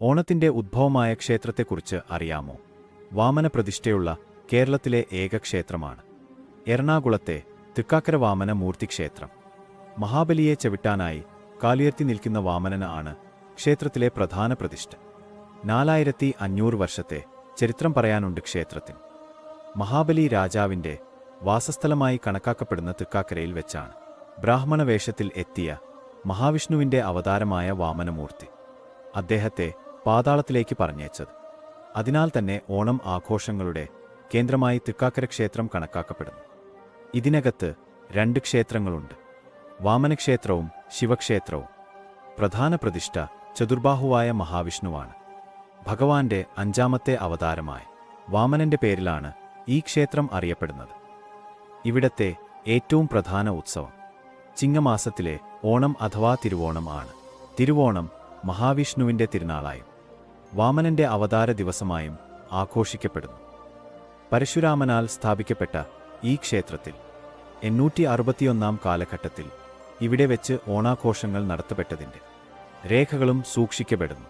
ഓണത്തിന്റെ ഉദ്ഭവമായ ക്ഷേത്രത്തെക്കുറിച്ച് അറിയാമോ? വാമനപ്രതിഷ്ഠയുള്ള കേരളത്തിലെ ഏക ക്ഷേത്രമാണ് എറണാകുളത്തെ തൃക്കാക്കര വാമന മൂർത്തിക്ഷേത്രം. മഹാബലിയെ ചവിട്ടാനായി കാലുയർത്തി നിൽക്കുന്ന വാമനന് ആണ് ക്ഷേത്രത്തിലെ പ്രധാന പ്രതിഷ്ഠ. 4500 വർഷത്തെ ചരിത്രം പറയാനുണ്ട് ക്ഷേത്രത്തിന്. മഹാബലി രാജാവിന്റെ വാസസ്ഥലമായി കണക്കാക്കപ്പെടുന്ന തൃക്കാക്കരയിൽ വെച്ചാണ് ബ്രാഹ്മണ വേഷത്തിൽ എത്തിയ മഹാവിഷ്ണുവിന്റെ അവതാരമായ വാമനമൂർത്തി അദ്ദേഹത്തെ പാതാളത്തിലേക്ക് പറഞ്ഞയച്ചത്. അതിനാൽ തന്നെ ഓണം ആഘോഷങ്ങളുടെ കേന്ദ്രമായി തൃക്കാക്കര ക്ഷേത്രം കണക്കാക്കപ്പെടുന്നു. ഇതിനകത്ത് 2 ക്ഷേത്രങ്ങളുണ്ട്, വാമനക്ഷേത്രവും ശിവക്ഷേത്രവും. പ്രധാന പ്രതിഷ്ഠ ചതുർബാഹുവായ മഹാവിഷ്ണുവാണ്. ഭഗവാന്റെ 5ാമത്തെ അവതാരമായ വാമനന്റെ പേരിലാണ് ഈ ക്ഷേത്രം അറിയപ്പെടുന്നത്. ഇവിടത്തെ ഏറ്റവും പ്രധാന ഉത്സവം ചിങ്ങമാസത്തിലെ ഓണം അഥവാ തിരുവോണം ആണ്. തിരുവോണം മഹാവിഷ്ണുവിന്റെ തിരുനാളായും വാമനന്റെ അവതാര ദിവസമായും ആഘോഷിക്കപ്പെടുന്നു. പരശുരാമനാൽ സ്ഥാപിക്കപ്പെട്ട ഈ ക്ഷേത്രത്തിൽ 861 കാലഘട്ടത്തിൽ ഇവിടെ വെച്ച് ഓണാഘോഷങ്ങൾ നടത്തപ്പെട്ടതിന്റെ രേഖകളും സൂക്ഷിക്കപ്പെടുന്നു.